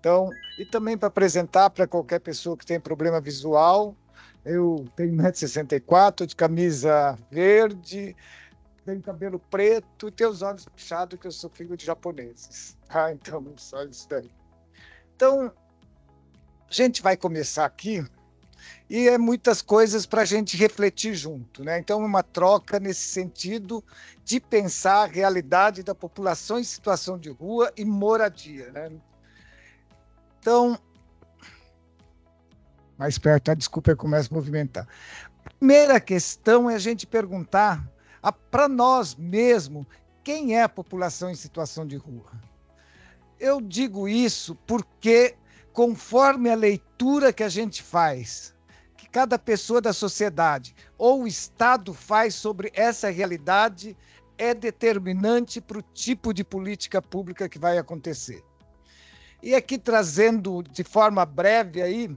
Então, e também para apresentar para qualquer pessoa que tem problema visual, eu tenho 1,64 m, de camisa verde, tenho cabelo preto e tenho os olhos puxados, que eu sou filho de japoneses. Ah, então, só isso daí. Então, a gente vai começar aqui e é muitas coisas para a gente refletir junto, né? Então, uma troca nesse sentido de pensar a realidade da população em situação de rua e moradia, né? Então, mais perto, desculpa, eu começo a movimentar. Primeira questão é a gente perguntar para nós mesmos quem é a população em situação de rua. Eu digo isso porque, conforme a leitura que a gente faz, que cada pessoa da sociedade ou o Estado faz sobre essa realidade, é determinante para o tipo de política pública que vai acontecer. E aqui trazendo de forma breve aí,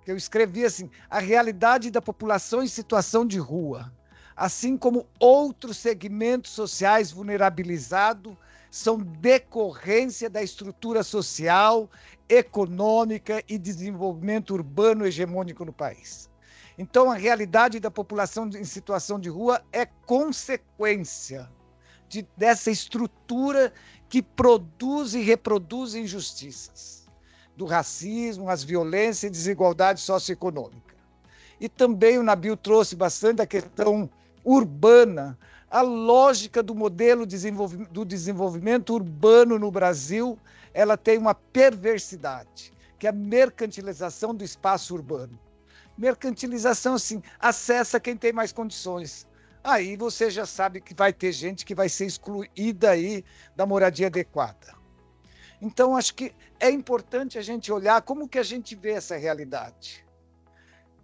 que eu escrevi assim, a realidade da população em situação de rua, assim como outros segmentos sociais vulnerabilizados, são decorrência da estrutura social, econômica e desenvolvimento urbano hegemônico no país. Então, a realidade da população em situação de rua é consequência dessa estrutura que produz e reproduz injustiças, do racismo, as violências e desigualdade socioeconômica. E também o Nabil trouxe bastante a questão urbana, a lógica do modelo do desenvolvimento urbano no Brasil, ela tem uma perversidade, que é a mercantilização do espaço urbano. Mercantilização, assim, acessa quem tem mais condições. Aí você já sabe que vai ter gente que vai ser excluída aí da moradia adequada. Então, acho que é importante a gente olhar como que a gente vê essa realidade.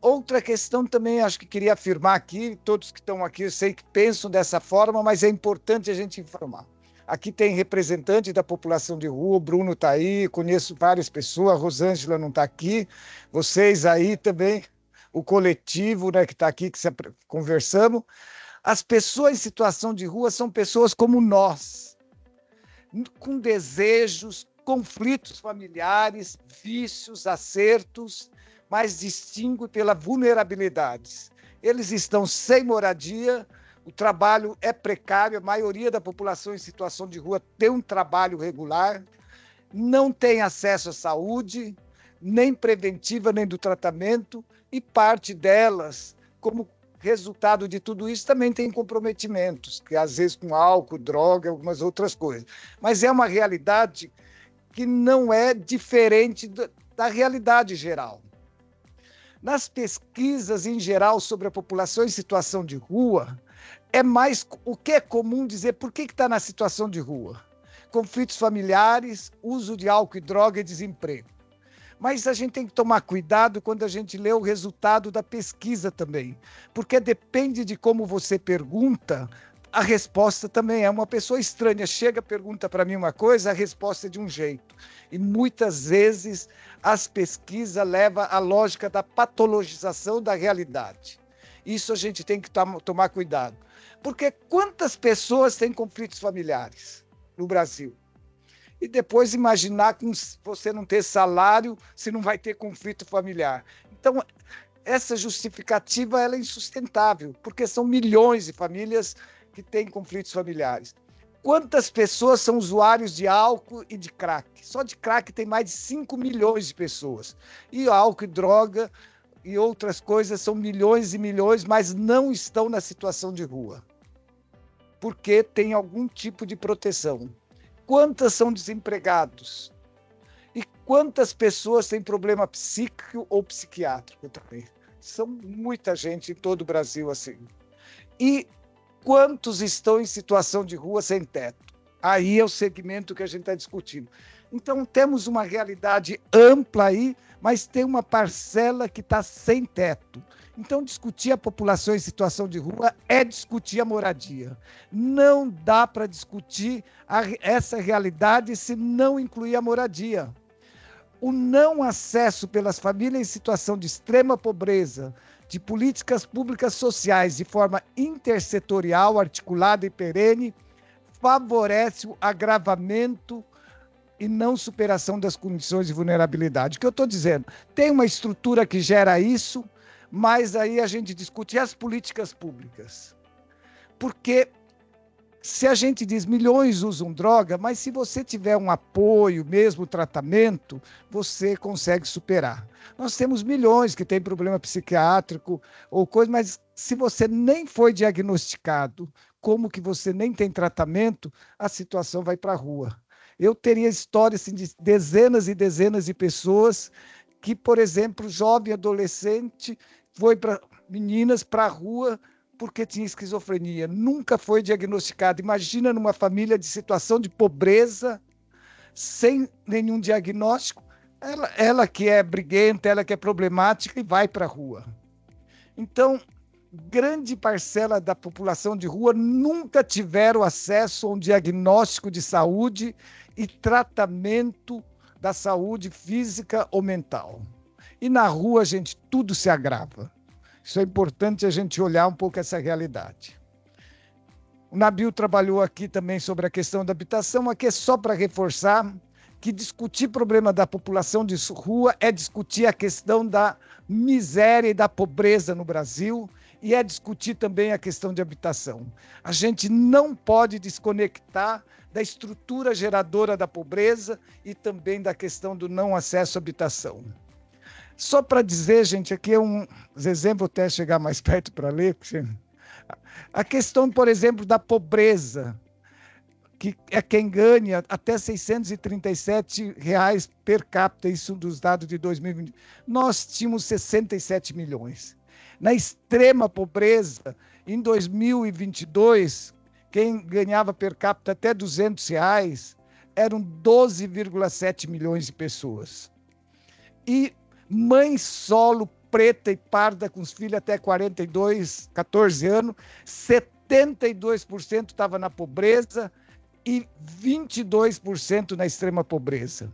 Outra questão também, acho que queria afirmar aqui, todos que estão aqui, eu sei que pensam dessa forma, mas é importante a gente informar. Aqui tem representante da população de rua, o Bruno está aí, conheço várias pessoas, a Rosângela não está aqui, vocês aí também, o coletivo, né, que está aqui, que conversamos. As pessoas em situação de rua são pessoas como nós, com desejos, conflitos familiares, vícios, acertos, mas distingue pela vulnerabilidade. Eles estão sem moradia, o trabalho é precário, a maioria da população em situação de rua tem um trabalho regular, não tem acesso à saúde, nem preventiva, nem do tratamento, e parte delas, como resultado de tudo isso, também tem comprometimentos, que às vezes com álcool, droga, algumas outras coisas. Mas é uma realidade que não é diferente da realidade geral. Nas pesquisas em geral sobre a população em situação de rua, é mais o que é comum dizer por que está na situação de rua. Conflitos familiares, uso de álcool e droga e desemprego. Mas a gente tem que tomar cuidado quando a gente lê o resultado da pesquisa também, porque depende de como você pergunta, a resposta também é. Uma pessoa estranha chega, pergunta para mim uma coisa, a resposta é de um jeito. E muitas vezes as pesquisas levam à lógica da patologização da realidade. Isso a gente tem que tomar cuidado. Porque quantas pessoas têm conflitos familiares no Brasil? E depois imaginar que você não ter salário, se não vai ter conflito familiar. Então, essa justificativa ela é insustentável, porque são milhões de famílias que têm conflitos familiares. Quantas pessoas são usuários de álcool e de crack? Só de crack tem mais de 5 milhões de pessoas. E álcool e droga e outras coisas são milhões e milhões, mas não estão na situação de rua, porque tem algum tipo de proteção. Quantas são desempregados? E quantas pessoas têm problema psíquico ou psiquiátrico também? São muita gente em todo o Brasil assim. E quantos estão em situação de rua sem teto? Aí é o segmento que a gente está discutindo. Então, temos uma realidade ampla aí, mas tem uma parcela que está sem teto. Então, discutir a população em situação de rua é discutir a moradia. Não dá para discutir essa realidade se não incluir a moradia. O não acesso pelas famílias em situação de extrema pobreza, de políticas públicas sociais de forma intersetorial, articulada e perene, favorece o agravamento e não superação das condições de vulnerabilidade. O que eu estou dizendo? Tem uma estrutura que gera isso, mas aí a gente discute as políticas públicas. Porque se a gente diz milhões usam droga, mas se você tiver um apoio, mesmo tratamento, você consegue superar. Nós temos milhões que têm problema psiquiátrico ou coisa, mas se você nem foi diagnosticado, como que você nem tem tratamento, a situação vai para a rua. Eu teria histórias assim, de dezenas e dezenas de pessoas que, por exemplo, jovem adolescente foi para meninas para a rua porque tinha esquizofrenia, nunca foi diagnosticado. Imagina numa família de situação de pobreza, sem nenhum diagnóstico, ela que é briguenta, ela que é problemática e vai para a rua. Então, grande parcela da população de rua nunca tiveram acesso a um diagnóstico de saúde e tratamento da saúde física ou mental. E na rua, gente, tudo se agrava. Isso é importante a gente olhar um pouco essa realidade. O Nabil trabalhou aqui também sobre a questão da habitação, aqui é só para reforçar que discutir problema da população de rua é discutir a questão da miséria e da pobreza no Brasil e é discutir também a questão de habitação. A gente não pode desconectar da estrutura geradora da pobreza e também da questão do não acesso à habitação. Só para dizer, gente, aqui é os exemplos, até chegar mais perto para ler. A questão, por exemplo, da pobreza, que é quem ganha até R$ 637 per capita, isso dos dados de 2020. Nós tínhamos 67 milhões. Na extrema pobreza, em 2022, quem ganhava per capita até R$ 200 eram 12,7 milhões de pessoas. E mãe solo, preta e parda, com os filhos até 14 anos, 72% estava na pobreza e 22% na extrema pobreza.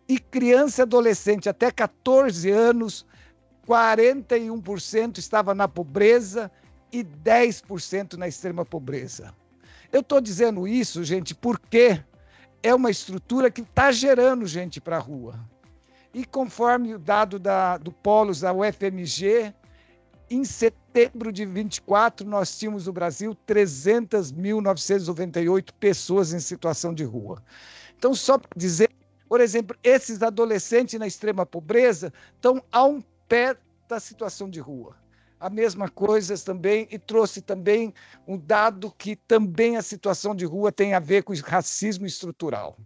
E criança e adolescente até 14 anos, 41% estava na pobreza e 10% na extrema pobreza. Eu estou dizendo isso, gente, porque é uma estrutura que está gerando gente para a rua. E conforme o dado do Polos, da UFMG, em setembro de 24, nós tínhamos no Brasil 300.998 pessoas em situação de rua. Então, só para dizer, por exemplo, esses adolescentes na extrema pobreza estão a um pé da situação de rua. A mesma coisa também, e trouxe também um dado que também a situação de rua tem a ver com o racismo estrutural.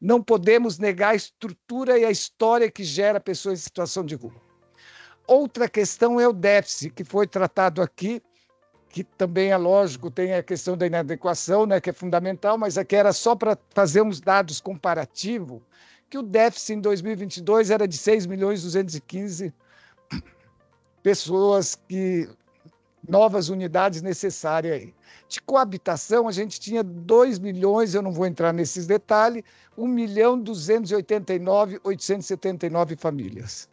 Não podemos negar a estrutura e a história que gera pessoas em situação de rua. Outra questão é o déficit, que foi tratado aqui, que também é lógico, tem a questão da inadequação, né, que é fundamental, mas aqui era só para fazer uns dados comparativos, que o déficit em 2022 era de 6.215.000 pessoas, novas unidades necessárias aí. De coabitação, a gente tinha 2 milhões, eu não vou entrar nesses detalhes, 1.289.879 famílias.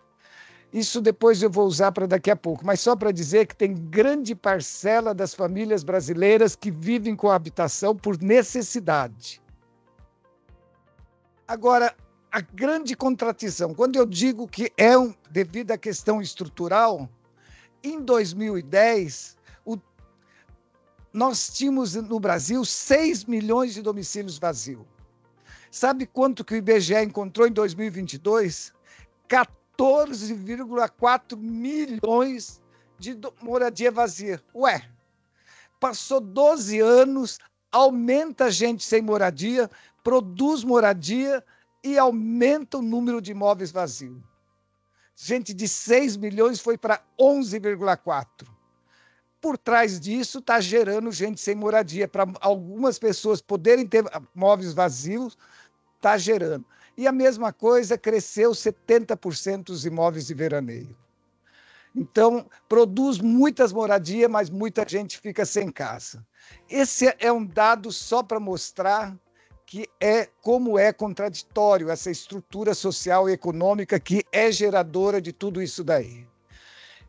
Isso depois eu vou usar para daqui a pouco, mas só para dizer que tem grande parcela das famílias brasileiras que vivem com habitação por necessidade. Agora, a grande contradição, quando eu digo que é devido à questão estrutural, em 2010, nós tínhamos no Brasil 6 milhões de domicílios vazios. Sabe quanto que o IBGE encontrou em 2022? 14,4 milhões de moradia vazia. Ué, passou 12 anos, aumenta a gente sem moradia, produz moradia e aumenta o número de imóveis vazios. Gente, de 6 milhões foi para 11,4. Por trás disso, está gerando gente sem moradia. Para algumas pessoas poderem ter imóveis vazios, está gerando. E a mesma coisa, cresceu 70% os imóveis de veraneio. Então, produz muitas moradias, mas muita gente fica sem casa. Esse é um dado só para mostrar como é contraditório essa estrutura social e econômica que é geradora de tudo isso daí.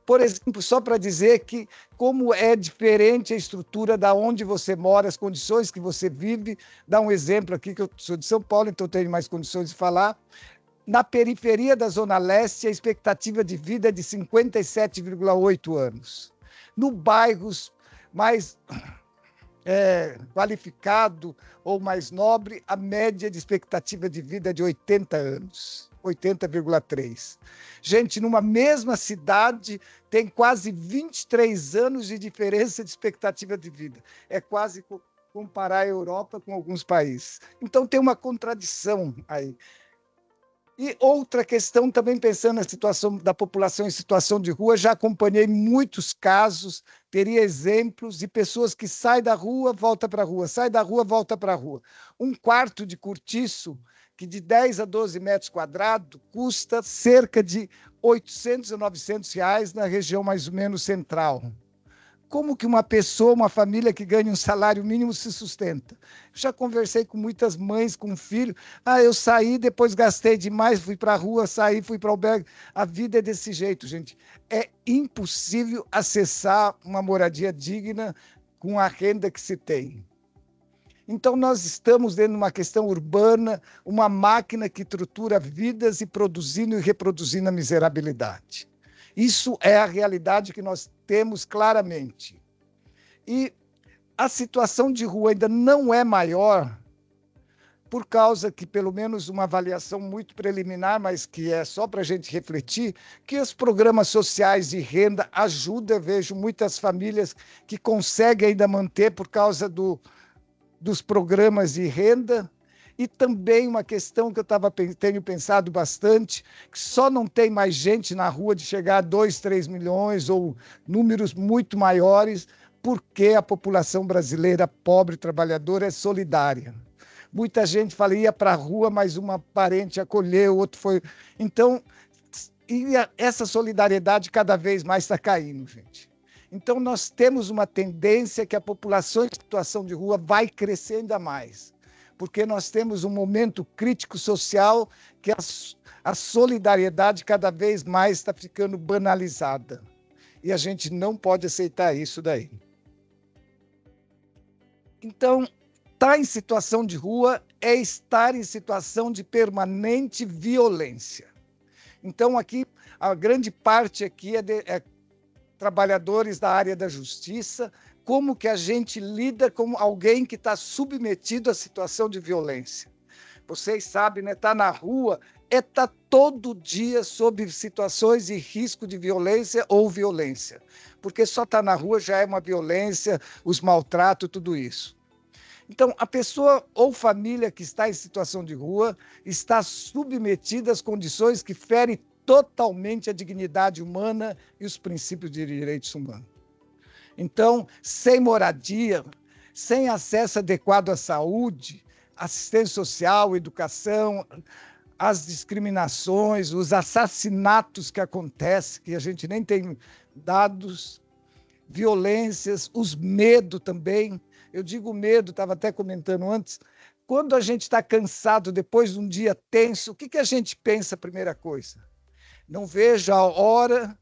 Por exemplo, só para dizer que como é diferente a estrutura da onde você mora, as condições que você vive. Dá um exemplo aqui, que eu sou de São Paulo, então tenho mais condições de falar. Na periferia da Zona Leste, a expectativa de vida é de 57,8 anos. No bairros mais qualificado ou mais nobre, a média de expectativa de vida é de 80 anos, 80,3. Gente, numa mesma cidade, tem quase 23 anos de diferença de expectativa de vida. É quase comparar a Europa com alguns países. Então, tem uma contradição aí. E outra questão, também pensando na situação da população em situação de rua, já acompanhei muitos casos, teria exemplos de pessoas que saem da rua, voltam para a rua, saem da rua, voltam para a rua. Um quarto de cortiço, que de 10 a 12 metros quadrados, custa cerca de 800 a 900 reais na região mais ou menos central. Como que uma pessoa, uma família que ganha um salário mínimo se sustenta? Já conversei com muitas mães com filho. Eu saí, depois gastei demais, fui para a rua, saí, fui para o albergue. A vida é desse jeito, gente. É impossível acessar uma moradia digna com a renda que se tem. Então, nós estamos dentro de uma questão urbana, uma máquina que tritura vidas e produzindo e reproduzindo a miserabilidade. Isso é a realidade que nós temos claramente. E a situação de rua ainda não é maior, por causa que, pelo menos uma avaliação muito preliminar, mas que é só para a gente refletir, que os programas sociais de renda ajudam. Eu vejo muitas famílias que conseguem ainda manter por causa dos programas de renda. E também uma questão que eu tenho pensado bastante, que só não tem mais gente na rua de chegar a 2, 3 milhões ou números muito maiores, porque a população brasileira pobre, trabalhadora, é solidária. Muita gente fala, ia para a rua, mas uma parente acolheu, outro foi... Então, essa solidariedade cada vez mais está caindo, gente. Então, nós temos uma tendência que a população em situação de rua vai crescer ainda mais, porque nós temos um momento crítico social que a solidariedade cada vez mais está ficando banalizada. E a gente não pode aceitar isso daí. Então, estar em situação de rua é estar em situação de permanente violência. Então, aqui, a grande parte aqui é trabalhadores da área da justiça. Como que a gente lida com alguém que está submetido à situação de violência? Vocês sabem, né? Estar na rua é estar todo dia sob situações de risco de violência ou violência. Porque só estar na rua já é uma violência, os maltratos, tudo isso. Então, a pessoa ou família que está em situação de rua está submetida às condições que ferem totalmente a dignidade humana e os princípios de direitos humanos. Então, sem moradia, sem acesso adequado à saúde, assistência social, educação, as discriminações, os assassinatos que acontecem, que a gente nem tem dados, violências, os medos também. Eu digo medo, estava até comentando antes, quando a gente está cansado depois de um dia tenso, o que a gente pensa a primeira coisa? Não vejo a hora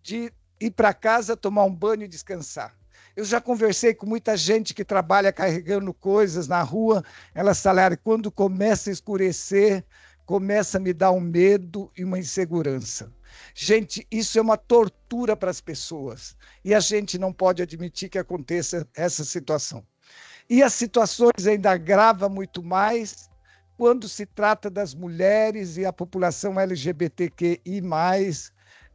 de ir para casa, tomar um banho e descansar. Eu já conversei com muita gente que trabalha carregando coisas na rua, elas falaram, quando começa a escurecer, começa a me dar um medo e uma insegurança. Gente, isso é uma tortura para as pessoas, e a gente não pode admitir que aconteça essa situação. E as situações ainda agravam muito mais quando se trata das mulheres e a população LGBTQI+,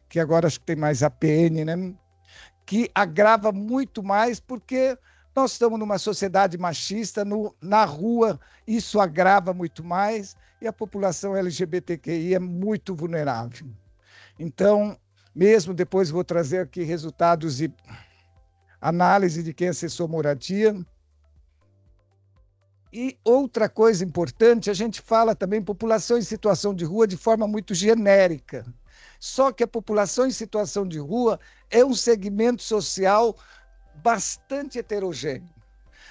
que agora acho que tem mais APN, né? Que agrava muito mais, porque nós estamos numa sociedade machista, na rua isso agrava muito mais, e a população LGBTQI é muito vulnerável. Então, mesmo depois vou trazer aqui resultados de análise de quem acessou moradia. E outra coisa importante, a gente fala também população em situação de rua de forma muito genérica. Só que a população em situação de rua é um segmento social bastante heterogêneo.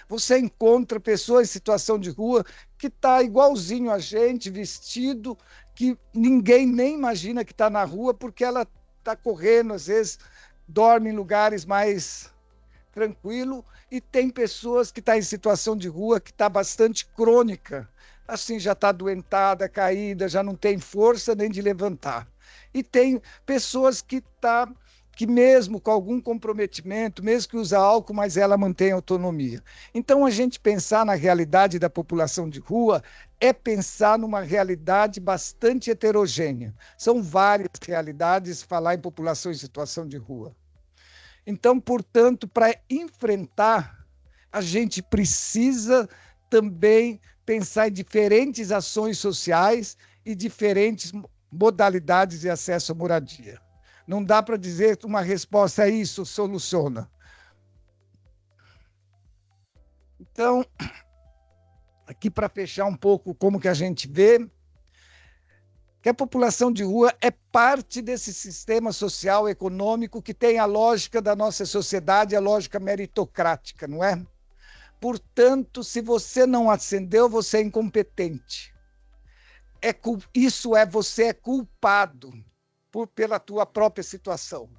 Você encontra pessoas em situação de rua que está igualzinho a gente, vestido, que ninguém nem imagina que está na rua, porque ela está correndo, às vezes, dorme em lugares mais tranquilos, e tem pessoas que estão em situação de rua que está bastante crônica, assim, já está adoentada, caída, já não tem força nem de levantar. E tem pessoas que mesmo com algum comprometimento, mesmo que usa álcool, mas ela mantém autonomia. Então, a gente pensar na realidade da população de rua é pensar numa realidade bastante heterogênea. São várias realidades falar em população em situação de rua. Então, portanto, para enfrentar, a gente precisa também pensar em diferentes ações sociais e diferentes modalidades de acesso à moradia. Não dá para dizer que uma resposta a isso soluciona. Então, aqui para fechar um pouco como que a gente vê, que a população de rua é parte desse sistema social econômico que tem a lógica da nossa sociedade, a lógica meritocrática, não é? Portanto, se você não ascendeu, você é incompetente. Você é culpado pela tua própria situação.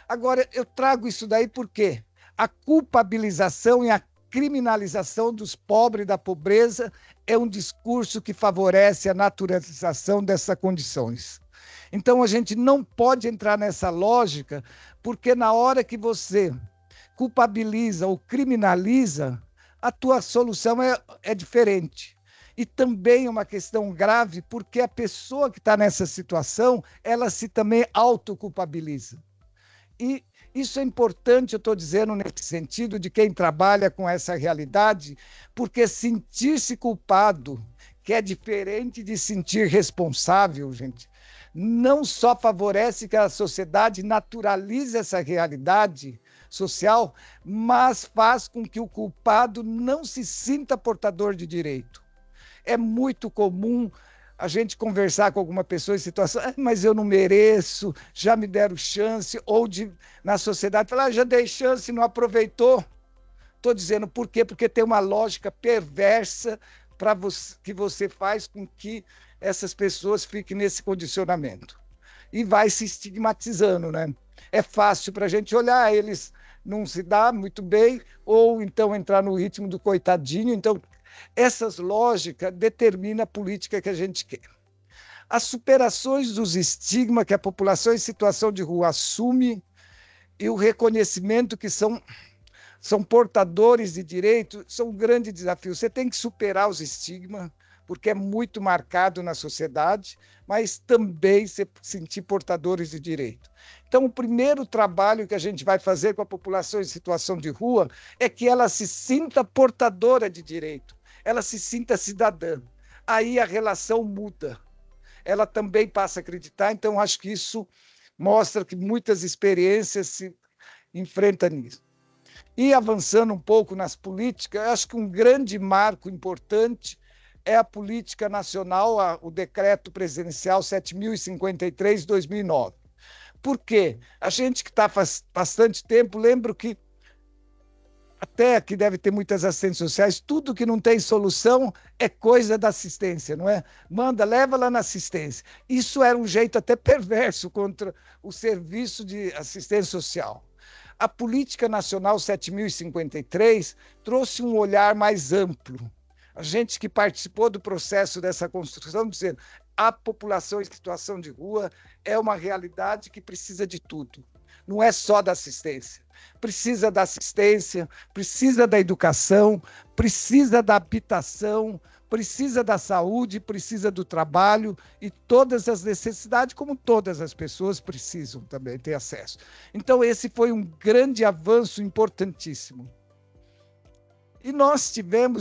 Agora, eu trago isso daí porque a culpabilização e a criminalização dos pobres e da pobreza é um discurso que favorece a naturalização dessas condições. Então, a gente não pode entrar nessa lógica, porque na hora que você culpabiliza ou criminaliza, a tua solução é diferente. E também é uma questão grave, porque a pessoa que está nessa situação, ela se também autoculpabiliza. E isso é importante, eu estou dizendo nesse sentido, de quem trabalha com essa realidade, porque sentir-se culpado, que é diferente de sentir responsável, gente, não só favorece que a sociedade naturalize essa realidade social, mas faz com que o culpado não se sinta portador de direito. É muito comum a gente conversar com alguma pessoa em situação, mas eu não mereço, já me deram chance, ou na sociedade falar, já dei chance e não aproveitou. Estou dizendo por quê? Porque tem uma lógica perversa que você faz com que essas pessoas fiquem nesse condicionamento. E vai se estigmatizando, né? É fácil para a gente olhar, eles não se dá muito bem, ou então entrar no ritmo do coitadinho. Então, essas lógicas determinam a política que a gente quer. As superações dos estigmas que a população em situação de rua assume e o reconhecimento que são portadores de direito são um grande desafio. Você tem que superar os estigmas, porque é muito marcado na sociedade, mas também se sentir portadores de direito. Então, o primeiro trabalho que a gente vai fazer com a população em situação de rua é que ela se sinta portadora de direito, ela se sinta cidadã. Aí a relação muda. Ela também passa a acreditar, então acho que isso mostra que muitas experiências se enfrentam nisso. E avançando um pouco nas políticas, acho que um grande marco importante é a política nacional, o decreto presidencial 7.053 de 2009. Por quê? A gente que está faz bastante tempo, lembro que até aqui deve ter muitas assistências sociais, tudo que não tem solução é coisa da assistência, não é? Manda, leva lá na assistência. Isso era um jeito até perverso contra o serviço de assistência social. A Política Nacional 7.053 trouxe um olhar mais amplo. A gente que participou do processo dessa construção, dizendo a população em situação de rua é uma realidade que precisa de tudo. Não é só da assistência. Precisa da assistência, precisa da educação, precisa da habitação, precisa da saúde, precisa do trabalho e todas as necessidades, como todas as pessoas precisam também ter acesso. Então, esse foi um grande avanço importantíssimo. E nós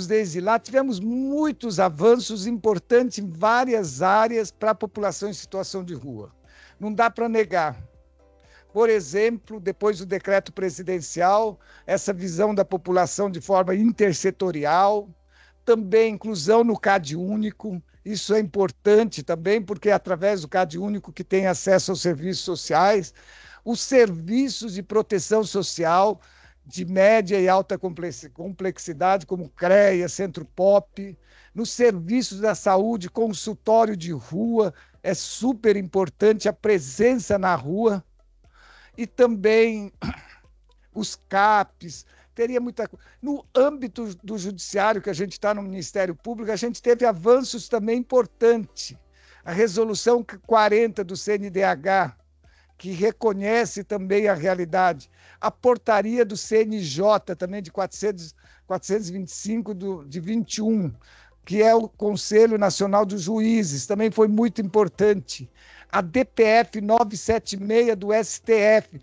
desde lá, tivemos muitos avanços importantes em várias áreas para a população em situação de rua. Não dá para negar. Por exemplo, depois do decreto presidencial, essa visão da população de forma intersetorial, também inclusão no CAD único, isso é importante também, porque é através do CAD único que tem acesso aos serviços sociais, os serviços de proteção social de média e alta complexidade, como CREA, Centro POP, nos serviços da saúde, consultório de rua, é super importante a presença na rua, e também os CAPs, teria muita coisa. No âmbito do judiciário, que a gente está no Ministério Público, a gente teve avanços também importantes. A resolução 40 do CNDH, que reconhece também a realidade. A portaria do CNJ, também de 425 de 21, que é o Conselho Nacional dos Juízes, também foi muito importante. A DPF 976 do STF,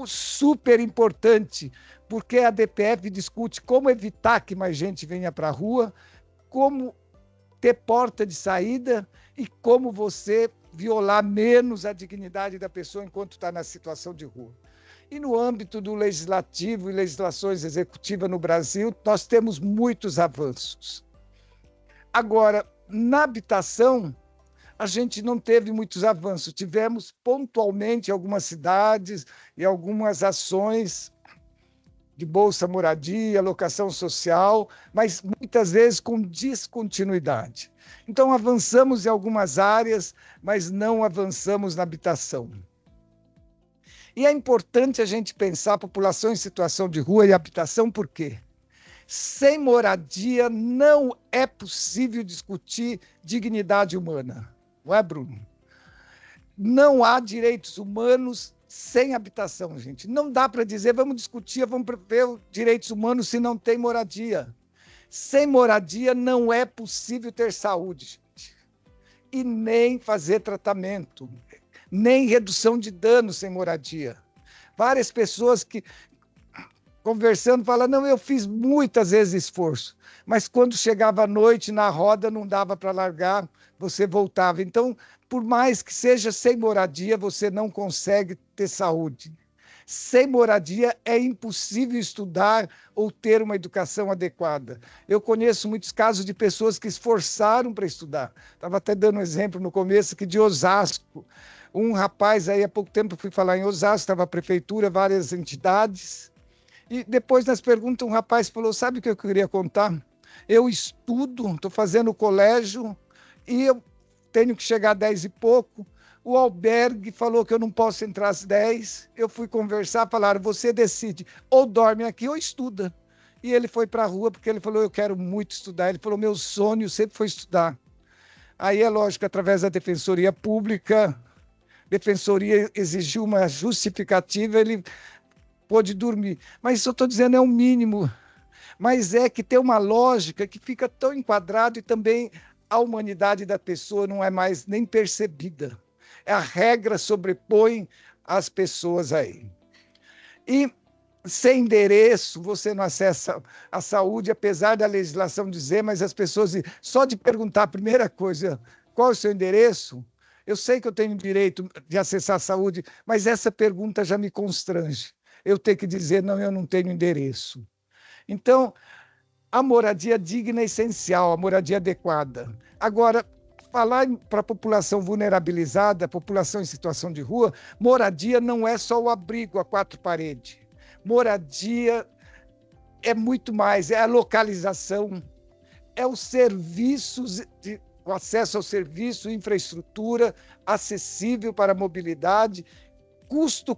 super importante, porque a DPF discute como evitar que mais gente venha para a rua, como ter porta de saída e como você violar menos a dignidade da pessoa enquanto está na situação de rua. E no âmbito do legislativo e legislações executivas no Brasil, nós temos muitos avanços. Agora, na habitação, a gente não teve muitos avanços. Tivemos pontualmente algumas cidades e algumas ações de Bolsa Moradia, locação social, mas muitas vezes com descontinuidade. Então, avançamos em algumas áreas, mas não avançamos na habitação. E é importante a gente pensar a população em situação de rua e habitação, por quê? Sem moradia não é possível discutir dignidade humana. Não é, Bruno? Não há direitos humanos sem habitação, gente. Não dá para dizer, vamos discutir, vamos ver os direitos humanos se não tem moradia. Sem moradia não é possível ter saúde, gente. E nem fazer tratamento, nem redução de danos sem moradia. Várias pessoas que, conversando, falam, não, eu fiz muitas vezes esforço, mas quando chegava à noite, na roda, não dava para largar, você voltava. Então, por mais que seja sem moradia, você não consegue ter saúde. Sem moradia é impossível estudar ou ter uma educação adequada. Eu conheço muitos casos de pessoas que esforçaram para estudar. Estava até dando um exemplo no começo que de Osasco. Um rapaz, aí há pouco tempo fui falar em Osasco, estava a prefeitura, várias entidades, e depois nas perguntas um rapaz falou, sabe o que eu queria contar? Eu estudo, estou fazendo colégio, e eu tenho que chegar às 10 e pouco, o albergue falou que eu não posso entrar às 10, eu fui conversar, falaram, você decide, ou dorme aqui ou estuda. E ele foi para a rua porque ele falou, eu quero muito estudar. Ele falou, meu sonho sempre foi estudar. Aí é lógico, através da Defensoria Pública, Defensoria exigiu uma justificativa, ele pôde dormir. Mas isso eu estou dizendo é o mínimo. Mas é que tem uma lógica que fica tão enquadrado e também a humanidade da pessoa não é mais nem percebida. A regra sobrepõe as pessoas aí. E sem endereço, você não acessa a saúde, apesar da legislação dizer, mas as pessoas, só de perguntar a primeira coisa, qual é o seu endereço? Eu sei que eu tenho direito de acessar a saúde, mas essa pergunta já me constrange. Eu tenho que dizer, não, eu não tenho endereço. Então, a moradia digna é essencial, a moradia adequada. Agora, falar para a população vulnerabilizada, a população em situação de rua, moradia não é só o abrigo a quatro paredes. Moradia é muito mais, é a localização, é os serviços, o acesso ao serviço, infraestrutura acessível para a mobilidade, custo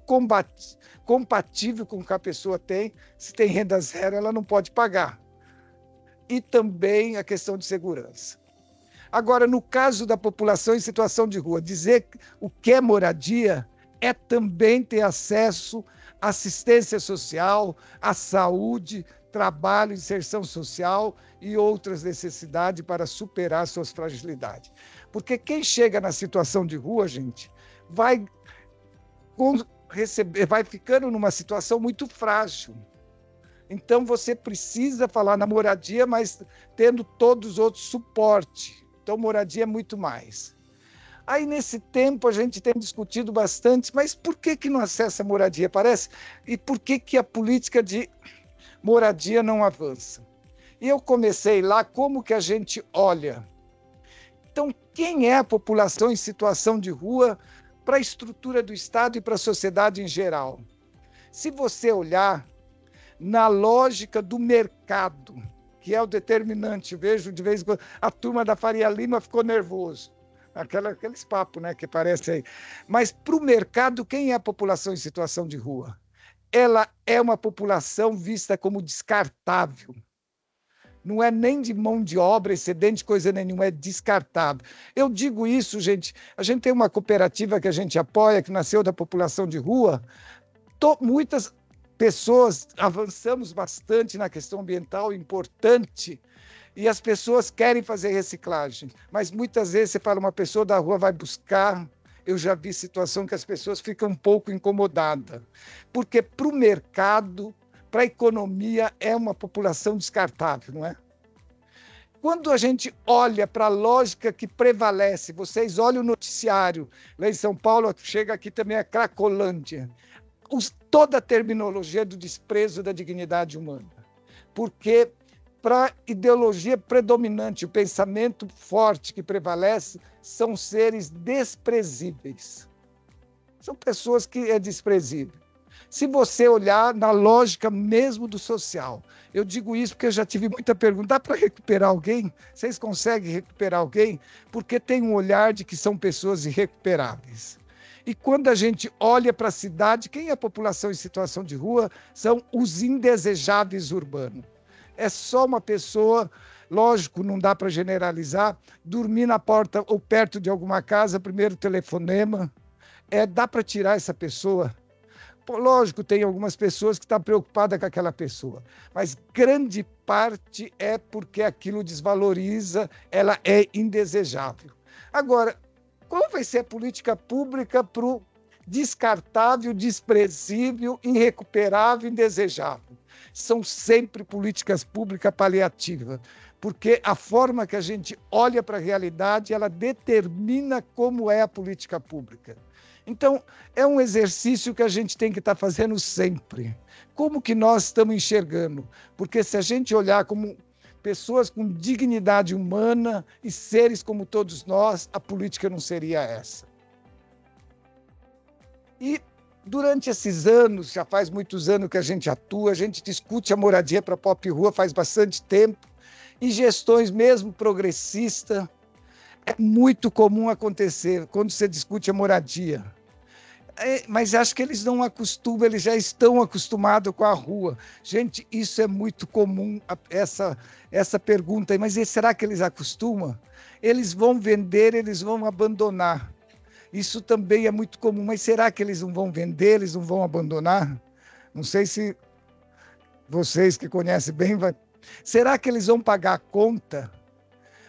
compatível com o que a pessoa tem. Se tem renda zero, ela não pode pagar. E também a questão de segurança. Agora, no caso da população em situação de rua, dizer o que é moradia é também ter acesso à assistência social, à saúde, trabalho, inserção social e outras necessidades para superar suas fragilidades. Porque quem chega na situação de rua, gente, vai ficando numa situação muito frágil. Então, você precisa falar na moradia, mas tendo todos os outros suporte. Então, moradia é muito mais. Aí, nesse tempo, a gente tem discutido bastante, mas por que não acessa a moradia? Parece? E por que a política de moradia não avança? E eu comecei lá, como que a gente olha? Então, quem é a população em situação de rua para a estrutura do Estado e para a sociedade em geral? Se você olhar na lógica do mercado, que é o determinante, vejo de vez em quando, a turma da Faria Lima ficou nervoso. Aqueles papos, né, que parece aí. Mas para o mercado, quem é a população em situação de rua? Ela é uma população vista como descartável. Não é nem de mão de obra, excedente, coisa nenhuma, é descartável. Eu digo isso, gente. A gente tem uma cooperativa que a gente apoia, que nasceu da população de rua. Muitas pessoas avançamos bastante na questão ambiental, importante, e as pessoas querem fazer reciclagem, mas muitas vezes você fala, uma pessoa da rua vai buscar, eu já vi situação que as pessoas ficam um pouco incomodadas, porque para o mercado, para a economia, é uma população descartável, não é? Quando a gente olha para a lógica que prevalece, vocês olham o noticiário, lá em São Paulo, chega aqui também a Cracolândia, toda a terminologia do desprezo da dignidade humana, porque para a ideologia predominante, o pensamento forte que prevalece, são seres desprezíveis. São pessoas que é desprezível. Se você olhar na lógica mesmo do social, eu digo isso porque eu já tive muita pergunta, dá para recuperar alguém? Vocês conseguem recuperar alguém? Porque tem um olhar de que são pessoas irrecuperáveis. E quando a gente olha para a cidade, quem é a população em situação de rua? São os indesejáveis urbanos. É só uma pessoa, lógico, não dá para generalizar, dormir na porta ou perto de alguma casa, primeiro telefonema, dá para tirar essa pessoa. Pô, lógico, tem algumas pessoas que estão preocupadas com aquela pessoa, mas grande parte é porque aquilo desvaloriza, ela é indesejável. Agora, qual vai ser a política pública para o descartável, desprezível, irrecuperável, indesejável? São sempre políticas públicas paliativas, porque a forma que a gente olha para a realidade, ela determina como é a política pública. Então, é um exercício que a gente tem que estar fazendo sempre. Como que nós estamos enxergando? Porque se a gente olhar como pessoas com dignidade humana e seres como todos nós, a política não seria essa. E durante esses anos, já faz muitos anos que a gente atua, a gente discute a moradia para a pop rua faz bastante tempo, e gestões mesmo progressistas, é muito comum acontecer quando você discute a moradia. Mas acho que eles não acostumam, eles já estão acostumados com a rua. Gente, isso é muito comum, essa pergunta aí, mas será que eles acostumam? Eles vão vender, eles vão abandonar. Isso também é muito comum, mas será que eles não vão vender, eles não vão abandonar? Não sei se vocês que conhecem bem, será que eles vão pagar a conta?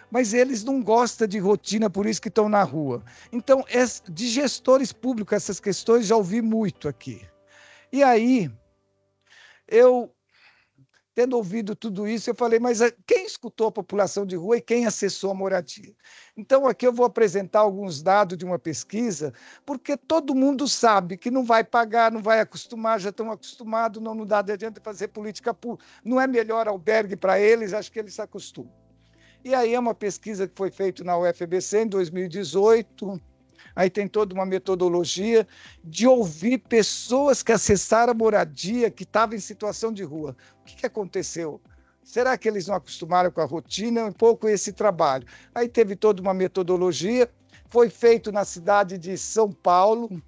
Mas eles não gostam de rotina, por isso que estão na rua. Então, de gestores públicos, essas questões já ouvi muito aqui. E aí, eu, tendo ouvido tudo isso, eu falei, mas quem escutou a população de rua e quem acessou a moradia? Então, aqui eu vou apresentar alguns dados de uma pesquisa, porque todo mundo sabe que não vai pagar, não vai acostumar, já estão acostumados, não dá adianta fazer política pública. Não é melhor albergue para eles, acho que eles se acostumam. E aí é uma pesquisa que foi feita na UFBC em 2018, aí tem toda uma metodologia de ouvir pessoas que acessaram a moradia, que estavam em situação de rua. O que aconteceu? Será que eles não acostumaram com a rotina? É um pouco esse trabalho. Aí teve toda uma metodologia, foi feito na cidade de São Paulo,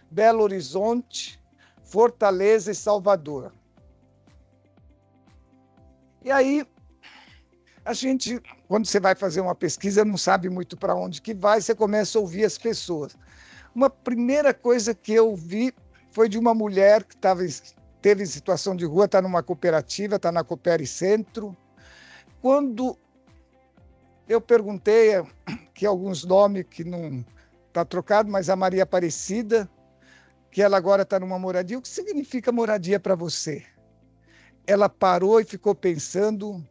Belo Horizonte, Fortaleza e Salvador. E aí, a gente, quando você vai fazer uma pesquisa, não sabe muito para onde que vai, você começa a ouvir as pessoas. Uma primeira coisa que eu vi foi de uma mulher que teve situação de rua, está numa cooperativa, está na Coopere Centro. Quando eu perguntei, que alguns nomes que não está trocado, mas a Maria Aparecida, que ela agora está numa moradia, o que significa moradia para você? Ela parou e ficou pensando.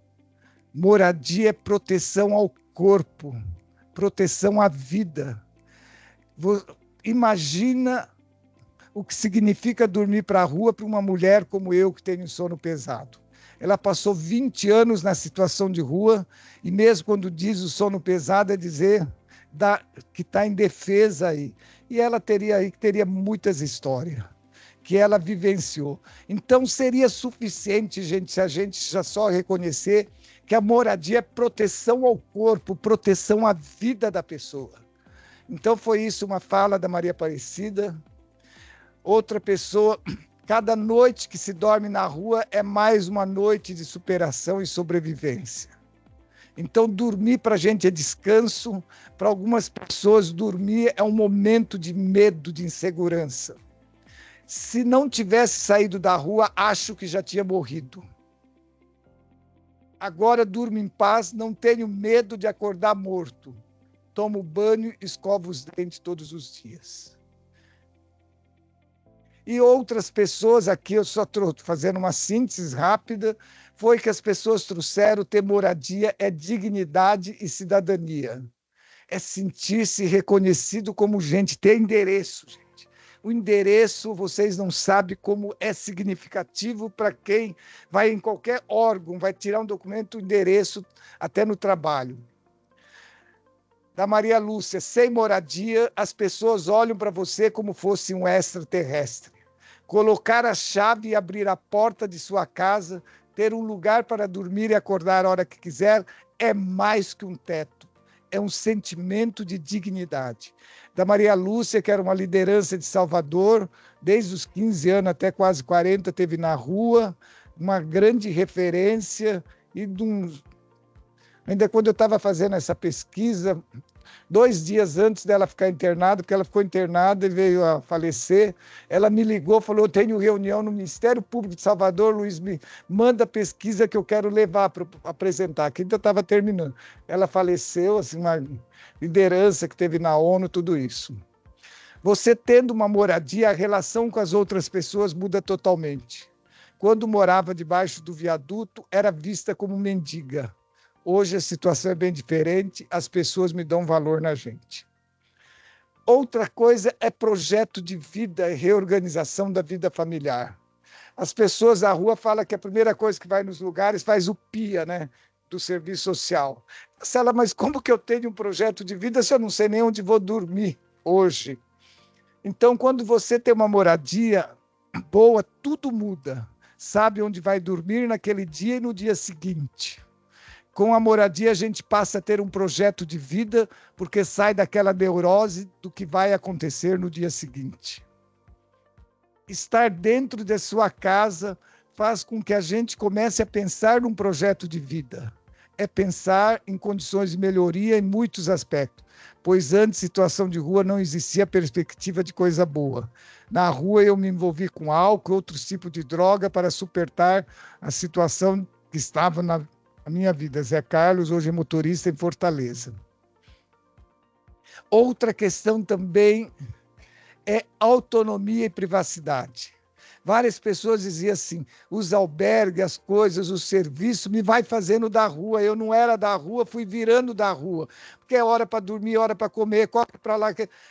Moradia é proteção ao corpo, proteção à vida. Imagina o que significa dormir para a rua para uma mulher como eu, que tem um sono pesado. Ela passou 20 anos na situação de rua, e mesmo quando diz o sono pesado, é dizer que está em defesa aí. E ela teria muitas histórias que ela vivenciou. Então, seria suficiente, gente, se a gente já só reconhecer que a moradia é proteção ao corpo, proteção à vida da pessoa. Então foi isso uma fala da Maria Aparecida. Outra pessoa, cada noite que se dorme na rua é mais uma noite de superação e sobrevivência. Então dormir para a gente é descanso, para algumas pessoas dormir é um momento de medo, de insegurança. Se não tivesse saído da rua, acho que já tinha morrido. Agora durmo em paz, não tenho medo de acordar morto. Tomo banho, escovo os dentes todos os dias. E outras pessoas, aqui eu só estou fazendo uma síntese rápida, foi que as pessoas trouxeram ter moradia é dignidade e cidadania. É sentir-se reconhecido como gente, ter endereço, gente. O endereço, vocês não sabem como é significativo para quem vai em qualquer órgão, vai tirar um documento, o endereço, até no trabalho. Da Maria Lúcia, sem moradia, as pessoas olham para você como fosse um extraterrestre. Colocar a chave e abrir a porta de sua casa, ter um lugar para dormir e acordar a hora que quiser, é mais que um teto. É um sentimento de dignidade. Da Maria Lúcia, que era uma liderança de Salvador, desde os 15 anos até quase 40, teve na rua, uma grande referência, e ainda quando eu estava fazendo essa pesquisa, 2 dias antes dela ficar internada, porque ela ficou internada e veio a falecer, ela me ligou, falou, eu tenho reunião no Ministério Público de Salvador, Luiz, me manda a pesquisa que eu quero levar para apresentar, que ainda estava terminando. Ela faleceu, assim, uma liderança que teve na ONU, tudo isso. Você tendo uma moradia, a relação com as outras pessoas muda totalmente. Quando morava debaixo do viaduto, era vista como mendiga. Hoje a situação é bem diferente, as pessoas me dão valor na gente. Outra coisa é projeto de vida e reorganização da vida familiar. As pessoas da rua falam que a primeira coisa que vai nos lugares faz o PIA, né, do serviço social. Mas como que eu tenho um projeto de vida se eu não sei nem onde vou dormir hoje? Então, quando você tem uma moradia boa, tudo muda. Sabe onde vai dormir naquele dia e no dia seguinte. Com a moradia, a gente passa a ter um projeto de vida, porque sai daquela neurose do que vai acontecer no dia seguinte. Estar dentro de sua casa faz com que a gente comece a pensar num projeto de vida. É pensar em condições de melhoria em muitos aspectos, pois antes, situação de rua, não existia perspectiva de coisa boa. Na rua, eu me envolvi com álcool e outros tipos de droga para superar a situação que estava na minha vida. Zé Carlos, hoje é motorista em Fortaleza. Outra questão também é autonomia e privacidade. Várias pessoas diziam assim, os albergues, as coisas, o serviço me vai fazendo da rua. Eu não era da rua, fui virando da rua. Porque é hora para dormir, hora para comer, corre para lá.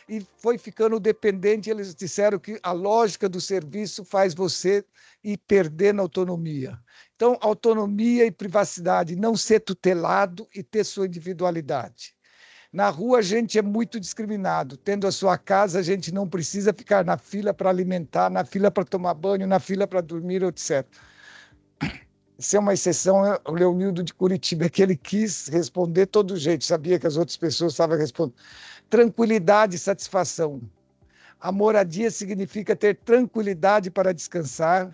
E foi ficando dependente. Eles disseram que a lógica do serviço faz você ir perdendo autonomia. Então, autonomia e privacidade, não ser tutelado e ter sua individualidade. Na rua, a gente é muito discriminado. Tendo a sua casa, a gente não precisa ficar na fila para alimentar, na fila para tomar banho, na fila para dormir, etc. Isso é uma exceção, é o Leonildo de Curitiba, que ele quis responder todo jeito, sabia que as outras pessoas estavam respondendo. Tranquilidade e satisfação. A moradia significa ter tranquilidade para descansar,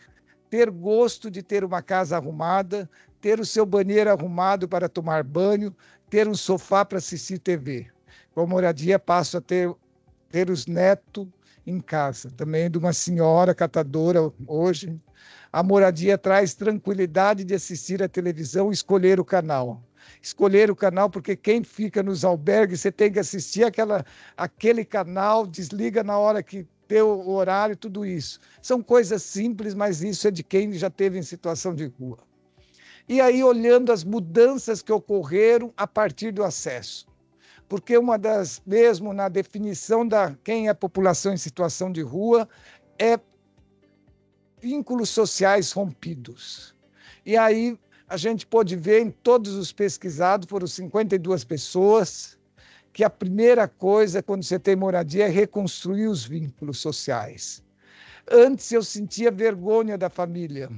ter gosto de ter uma casa arrumada, ter o seu banheiro arrumado para tomar banho, ter um sofá para assistir TV. Com a moradia, passo a ter os netos em casa. Também de uma senhora catadora hoje. A moradia traz tranquilidade de assistir a televisão e escolher o canal. Escolher o canal porque quem fica nos albergues, você tem que assistir aquele canal, desliga na hora que deu o horário, tudo isso. São coisas simples, mas isso é de quem já teve em situação de rua. E aí, olhando as mudanças que ocorreram a partir do acesso. Porque mesmo na definição da quem é população em situação de rua, é vínculos sociais rompidos. E aí, a gente pode ver em todos os pesquisados, foram 52 pessoas, que a primeira coisa, quando você tem moradia, é reconstruir os vínculos sociais. Antes eu sentia vergonha da família.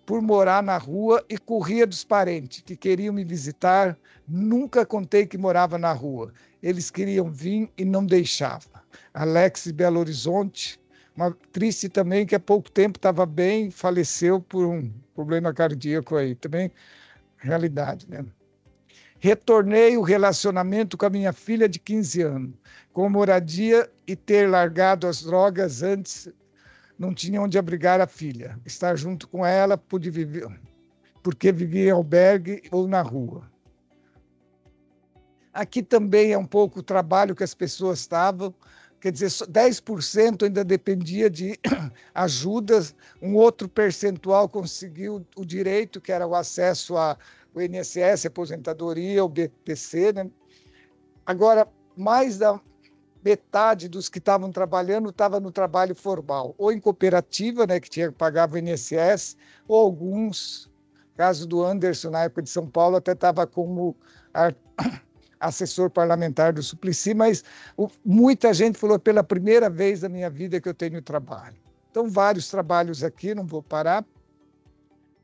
por morar na rua e corria dos parentes que queriam me visitar. Nunca contei que morava na rua. Eles queriam vir e não deixavam. Alex de Belo Horizonte, uma triste também, que há pouco tempo estava bem, faleceu por um problema cardíaco aí. Também realidade, né? Retornei o relacionamento com a minha filha de 15 anos, com moradia e ter largado as drogas antes, não tinha onde abrigar a filha. Estar junto com ela, pude viver, porque vivia em albergue ou na rua. Aqui também é um pouco o trabalho que as pessoas estavam, quer dizer, 10% ainda dependia de ajudas, um outro percentual conseguiu o direito, que era o acesso ao INSS, aposentadoria, o BPC, né? Agora, mais da metade dos que estavam trabalhando estava no trabalho formal, ou em cooperativa, né, que tinha que pagar o INSS, ou alguns, caso do Anderson, na época de São Paulo, até estava como assessor parlamentar do Suplicy, mas muita gente falou, pela primeira vez na minha vida que eu tenho trabalho. Então, vários trabalhos aqui, não vou parar.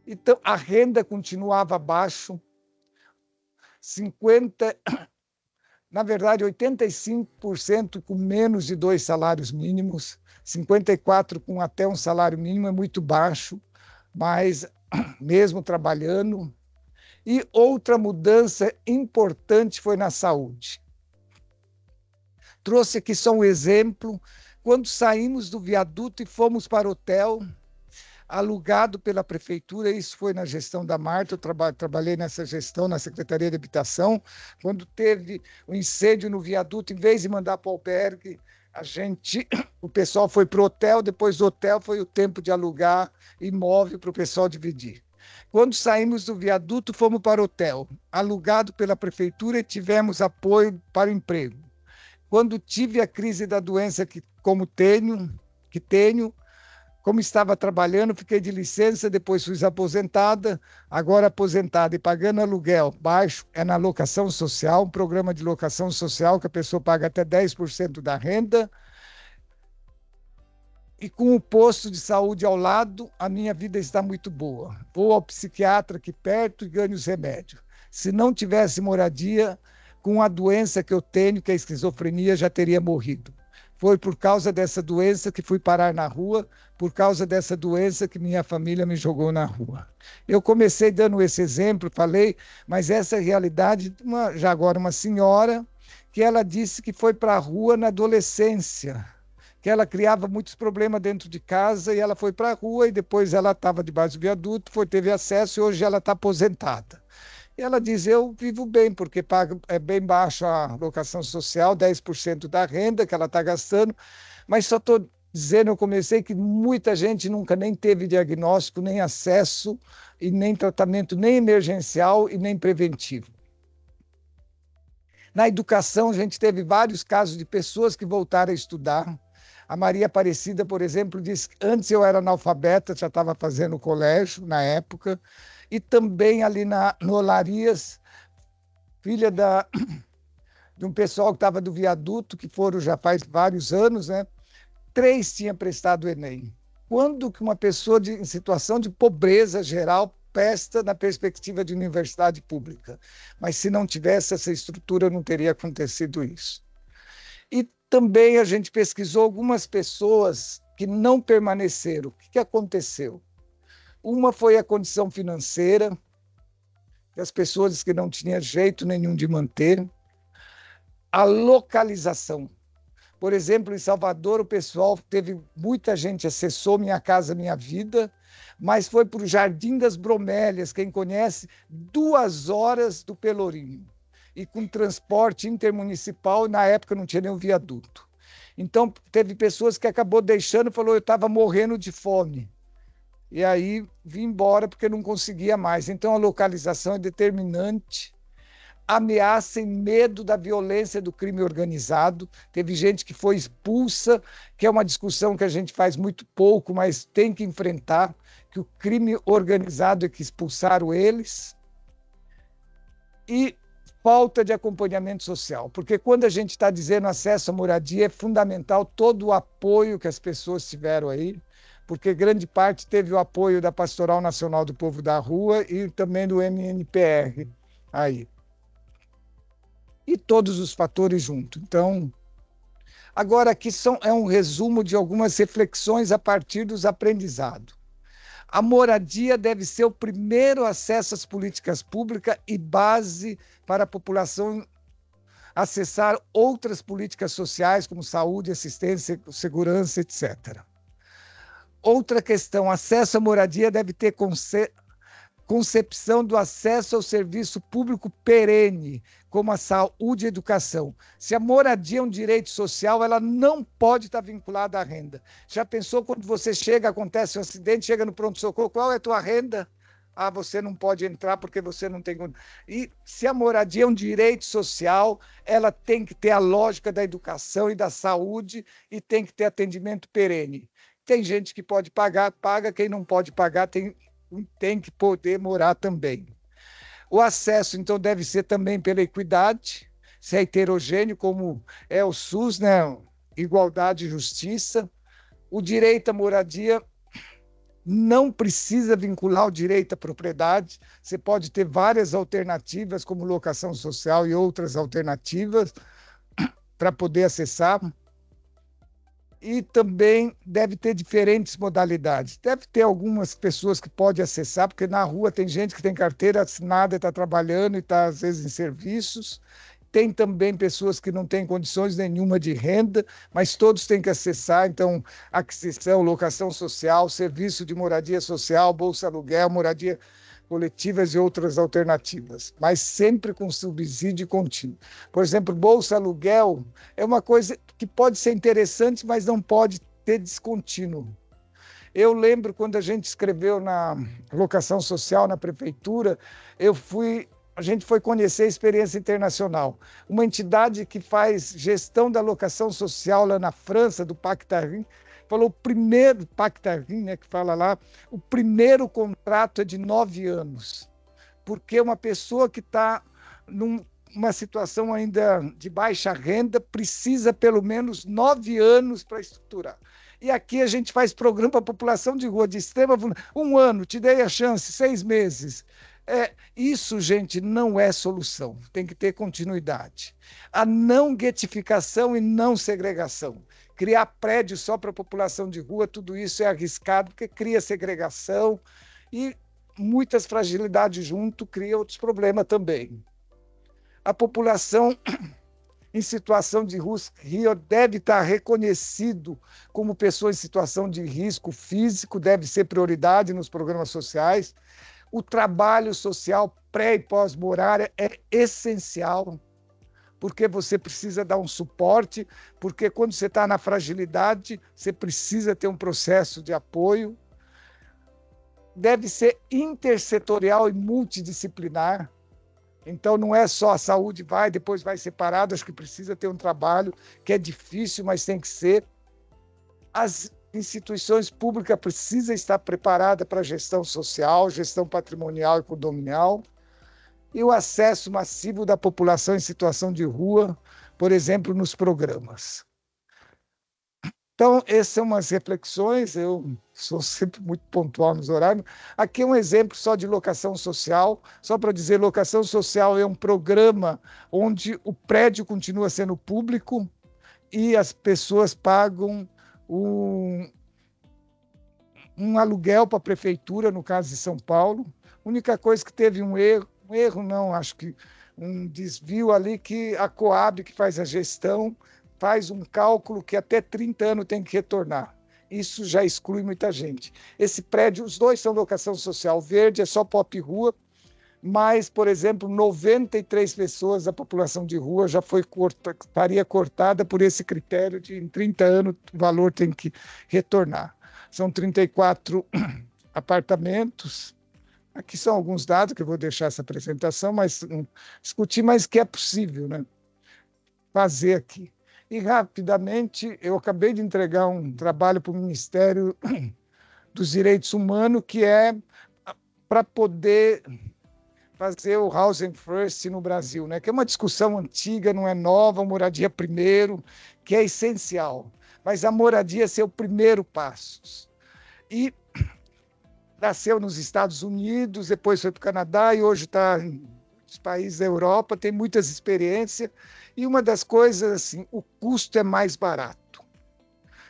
Então, a renda continuava abaixo, 85% com menos de 2 salários mínimos, 54% com até um salário mínimo, é muito baixo, mas mesmo trabalhando. E outra mudança importante foi na saúde. Trouxe aqui só um exemplo. Quando saímos do viaduto e fomos para o hotel, alugado pela prefeitura, isso foi na gestão da Marta, eu trabalhei nessa gestão, na Secretaria de Habitação, quando teve o incêndio no viaduto, em vez de mandar para o albergue, o pessoal foi para o hotel, depois do hotel foi o tempo de alugar imóvel para o pessoal dividir. Quando saímos do viaduto, fomos para o hotel, alugado pela prefeitura, e tivemos apoio para o emprego. Quando tive a crise da doença que tenho, como estava trabalhando, fiquei de licença, depois fui aposentada, agora aposentada e pagando aluguel baixo, é na locação social, um programa de locação social que a pessoa paga até 10% da renda, e com o posto de saúde ao lado, a minha vida está muito boa. Vou ao psiquiatra aqui perto e ganho os remédios. Se não tivesse moradia, com a doença que eu tenho, que é a esquizofrenia, já teria morrido. Foi por causa dessa doença que fui parar na rua, por causa dessa doença que minha família me jogou na rua. Eu comecei dando esse exemplo, falei, mas essa é a realidade, já agora uma senhora, que ela disse que foi para a rua na adolescência, que ela criava muitos problemas dentro de casa e ela foi para a rua e depois ela estava debaixo do viaduto, teve acesso e hoje ela está aposentada. E ela diz, eu vivo bem, porque é bem baixo a locação social, 10% da renda que ela está gastando, mas só estou dizendo, eu comecei que muita gente nunca nem teve diagnóstico, nem acesso, e nem tratamento, nem emergencial e nem preventivo. Na educação, a gente teve vários casos de pessoas que voltaram a estudar. A Maria Aparecida, por exemplo, disse que antes eu era analfabeta, já estava fazendo colégio na época, e também ali no Olarias, filha de um pessoal que estava do viaduto, que foram já faz vários anos, né? 3 tinham prestado o Enem. Quando que uma pessoa em situação de pobreza geral presta na perspectiva de universidade pública? Mas se não tivesse essa estrutura, não teria acontecido isso. E também a gente pesquisou algumas pessoas que não permaneceram. O que aconteceu? Uma foi a condição financeira, das pessoas que não tinham jeito nenhum de manter. A localização. Por exemplo, em Salvador, o pessoal teve muita gente, acessou Minha Casa Minha Vida, mas foi para o Jardim das Bromélias, quem conhece, 2 horas do Pelourinho. E com transporte intermunicipal, na época não tinha nenhum viaduto. Então, teve pessoas que acabou deixando e falou, eu estava morrendo de fome. E aí, vim embora porque não conseguia mais. Então, a localização é determinante. Ameaça e medo da violência do crime organizado. Teve gente que foi expulsa, que é uma discussão que a gente faz muito pouco, mas tem que enfrentar, que o crime organizado é que expulsaram eles. E falta de acompanhamento social, porque quando a gente está dizendo acesso à moradia, é fundamental todo o apoio que as pessoas tiveram aí, porque grande parte teve o apoio da Pastoral Nacional do Povo da Rua e também do MNPR aí. E todos os fatores juntos. Então, agora aqui é um resumo de algumas reflexões a partir dos aprendizados. A moradia deve ser o primeiro acesso às políticas públicas e base para a população acessar outras políticas sociais, como saúde, assistência, segurança, etc. Outra questão, acesso à moradia deve ter concepção do acesso ao serviço público perene, como a saúde e a educação. Se a moradia é um direito social, ela não pode estar vinculada à renda. Já pensou quando você chega, acontece um acidente, chega no pronto-socorro, qual é a tua renda? Ah, você não pode entrar porque você não tem... E se a moradia é um direito social, ela tem que ter a lógica da educação e da saúde e tem que ter atendimento perene. Tem gente que pode pagar, paga, quem não pode pagar tem que poder morar também. O acesso, então, deve ser também pela equidade, se é heterogêneo, como é o SUS, né? Igualdade e justiça. O direito à moradia não precisa vincular o direito à propriedade, você pode ter várias alternativas, como locação social e outras alternativas, para poder acessar. E também deve ter diferentes modalidades. Deve ter algumas pessoas que podem acessar, porque na rua tem gente que tem carteira assinada, está trabalhando e está, às vezes, em serviços. Tem também pessoas que não têm condições nenhuma de renda, mas todos têm que acessar, então, aquisição, locação social, serviço de moradia social, bolsa aluguel, moradia coletivas e outras alternativas, mas sempre com subsídio contínuo. Por exemplo, bolsa aluguel é uma coisa que pode ser interessante, mas não pode ter descontínuo. Eu lembro quando a gente escreveu na locação social na prefeitura, a gente foi conhecer a Experiência Internacional, uma entidade que faz gestão da locação social lá na França, do Pactarin, falou o primeiro, Pactarin, né, que fala lá, o primeiro contrato é de 9 anos, porque uma pessoa que está numa situação ainda de baixa renda precisa pelo menos 9 anos para estruturar. E aqui a gente faz programa para a população de rua de extrema vulnerabilidade. 1 ano, te dei a chance, 6 meses. Isso, gente, não é solução. Tem que ter continuidade. A não guetificação e não segregação. Criar prédios só para a população de rua, tudo isso é arriscado, porque cria segregação e muitas fragilidades junto, cria outros problemas também. A população em situação de risco deve estar reconhecido como pessoa em situação de risco físico, deve ser prioridade nos programas sociais. O trabalho social pré e pós-morar é essencial, porque você precisa dar um suporte, porque quando você está na fragilidade, você precisa ter um processo de apoio. Deve ser intersetorial e multidisciplinar. Então, não é só a saúde depois vai separado, acho que precisa ter um trabalho que é difícil, mas tem que ser. As instituições públicas precisam estar preparadas para a gestão social, gestão patrimonial e condominial, e o acesso massivo da população em situação de rua, por exemplo, nos programas. Então, essas são umas reflexões, eu sou sempre muito pontual nos horários. Aqui é um exemplo só de locação social, só para dizer, locação social é um programa onde o prédio continua sendo público e as pessoas pagam um aluguel para a prefeitura, no caso de São Paulo. A única coisa que teve um erro não, acho que um desvio ali, que a Coab, que faz a gestão, faz um cálculo que até 30 anos tem que retornar. Isso já exclui muita gente. Esse prédio, os dois são locação social. Verde é só pop rua, mas, por exemplo, 93 pessoas da população de rua já estaria cortada por esse critério de em 30 anos o valor tem que retornar. São 34 apartamentos. Aqui são alguns dados que eu vou deixar essa apresentação, mas discutir mais que é possível, né, fazer aqui. E, rapidamente, eu acabei de entregar um trabalho para o Ministério dos Direitos Humanos, que é para poder fazer o Housing First no Brasil, né? Que é uma discussão antiga, não é nova, moradia primeiro, que é essencial. Mas a moradia ser o primeiro passo. e nasceu nos Estados Unidos, depois foi para o Canadá e hoje está em muitos países da Europa, tem muitas experiências. E uma das coisas, assim, o custo é mais barato.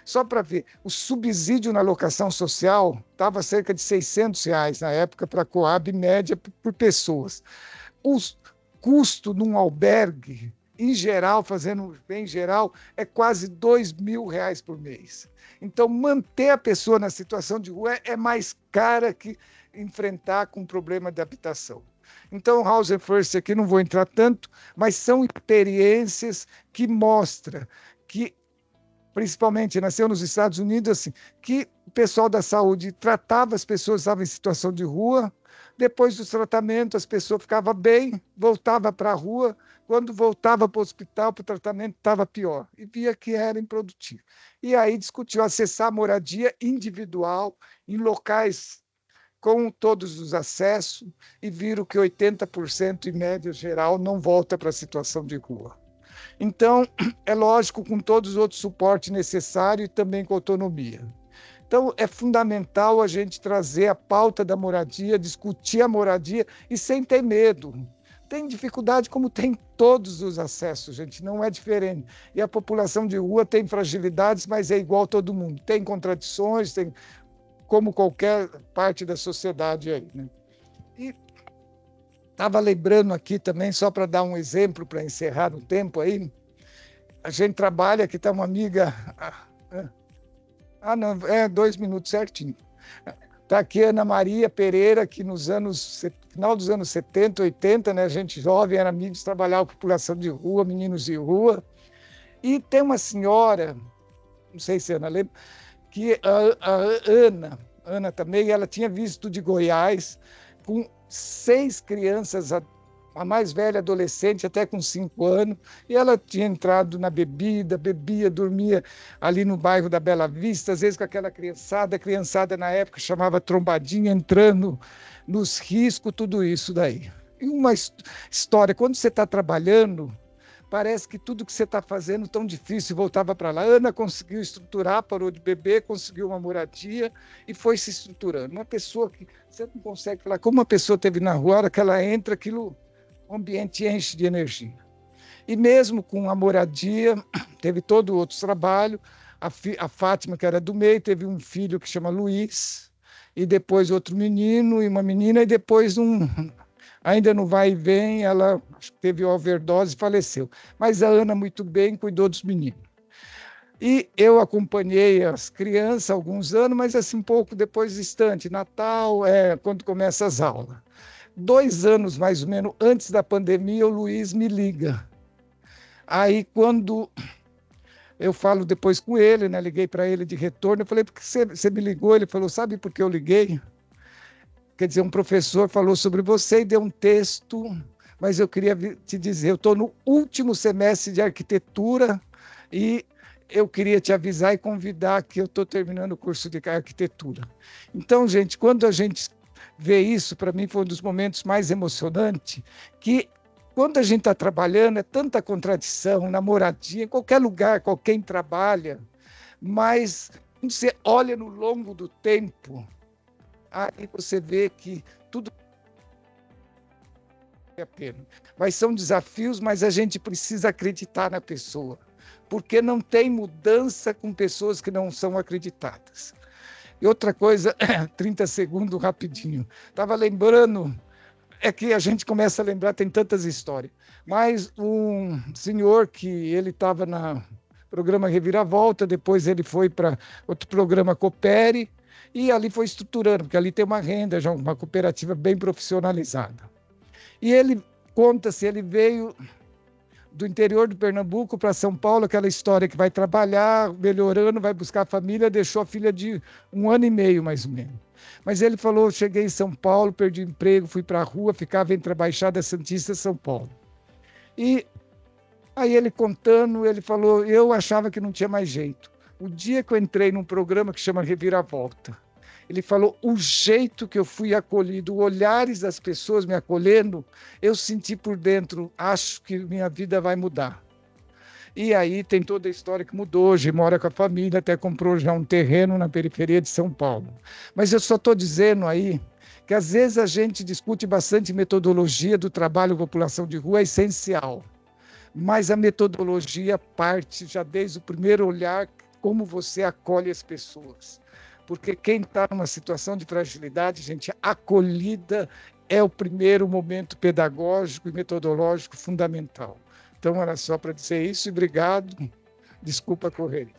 Só para ver, o subsídio na locação social estava cerca de R$ 600 na época para a Coab média por pessoas. O custo num albergue, em geral, fazendo bem geral, é quase R$ 2.000 por mês. Então, manter a pessoa na situação de rua é mais cara que enfrentar com um problema de habitação. Então, House First aqui não vou entrar tanto, mas são experiências que mostram que, principalmente, nasceu nos Estados Unidos, assim, que o pessoal da saúde tratava as pessoas que estavam em situação de rua, depois do tratamento as pessoas ficavam bem, voltavam para a rua, quando voltava para o hospital, para o tratamento estava pior, e via que era improdutivo. E aí discutiu acessar a moradia individual em locais com todos os acessos, e viram que 80% em média geral não volta para a situação de rua. Então, é lógico, com todos os outros suportes necessários e também com autonomia. Então, é fundamental a gente trazer a pauta da moradia, discutir a moradia e sem ter medo. Tem dificuldade como tem todos os acessos, gente, não é diferente. E a população de rua tem fragilidades, mas é igual a todo mundo. Tem contradições, tem como qualquer parte da sociedade aí, né? E estava lembrando aqui também, só para dar um exemplo, para encerrar no tempo aí, a gente trabalha, aqui está uma amiga... não, 2 minutos certinho. Está aqui Ana Maria Pereira, que final dos anos 70, 80, né, a gente jovem, era amigos, trabalhava com população de rua, meninos de rua. E tem uma senhora, não sei se a Ana lembra, que a Ana também, ela tinha visto de Goiás, com 6 crianças, a mais velha adolescente, até com 5 anos, e ela tinha entrado na bebida, bebia, dormia ali no bairro da Bela Vista, às vezes com aquela criançada, a criançada na época chamava trombadinha, entrando nos riscos, tudo isso daí. E uma história, quando você está trabalhando, parece que tudo que você está fazendo tão difícil, voltava para lá. Ana conseguiu estruturar, parou de beber, conseguiu uma moradia e foi se estruturando. Uma pessoa que você não consegue falar, como uma pessoa teve na rua, a hora que ela entra, aquilo, o ambiente enche de energia. E mesmo com a moradia, teve todo outro trabalho. A Fátima, que era do meio, teve um filho que chama Luiz, e depois outro menino e uma menina, e depois ainda no vai e vem, ela teve overdose e faleceu. Mas a Ana, muito bem, cuidou dos meninos. E eu acompanhei as crianças há alguns anos, mas assim, pouco depois distante, Natal, quando começam as aulas. 2 anos, mais ou menos, antes da pandemia, o Luiz me liga. Aí, quando eu falo depois com ele, né, liguei para ele de retorno, eu falei, por que você me ligou? Ele falou, sabe por que eu liguei? Quer dizer, um professor falou sobre você e deu um texto, mas eu queria te dizer, eu estou no último semestre de arquitetura e eu queria te avisar e convidar que eu estou terminando o curso de arquitetura. Então, gente, quando a gente vê isso, para mim foi um dos momentos mais emocionantes, que quando a gente está trabalhando, é tanta contradição, na moradia, em qualquer lugar, qualquer trabalha, mas quando você olha no longo do tempo, aí você vê que tudo é a pena. Mas são desafios, mas a gente precisa acreditar na pessoa, porque não tem mudança com pessoas que não são acreditadas. E outra coisa, 30 segundos rapidinho, estava lembrando, é que a gente começa a lembrar, tem tantas histórias, mas um senhor que ele estava no programa Reviravolta, depois ele foi para outro programa Coopere, e ali foi estruturando, porque ali tem uma renda, já uma cooperativa bem profissionalizada. E ele conta-se, ele veio do interior do Pernambuco para São Paulo, aquela história que vai trabalhar, melhorando, vai buscar a família, deixou a filha de 1 ano e meio, mais ou menos. Mas ele falou, cheguei em São Paulo, perdi o emprego, fui para a rua, ficava entre a Baixada Santista e São Paulo. E aí ele contando, ele falou, eu achava que não tinha mais jeito. O dia que eu entrei num programa que chama Reviravolta, ele falou, o jeito que eu fui acolhido, olhares das pessoas me acolhendo, eu senti por dentro, acho que minha vida vai mudar. E aí tem toda a história que mudou, hoje mora com a família, até comprou já um terreno na periferia de São Paulo. Mas eu só estou dizendo aí que às vezes a gente discute bastante metodologia do trabalho população de rua, é essencial. Mas a metodologia parte já desde o primeiro olhar, como você acolhe as pessoas. Porque quem está numa situação de fragilidade, gente, acolhida é o primeiro momento pedagógico e metodológico fundamental. Então, era só para dizer isso e obrigado. Desculpa a correria.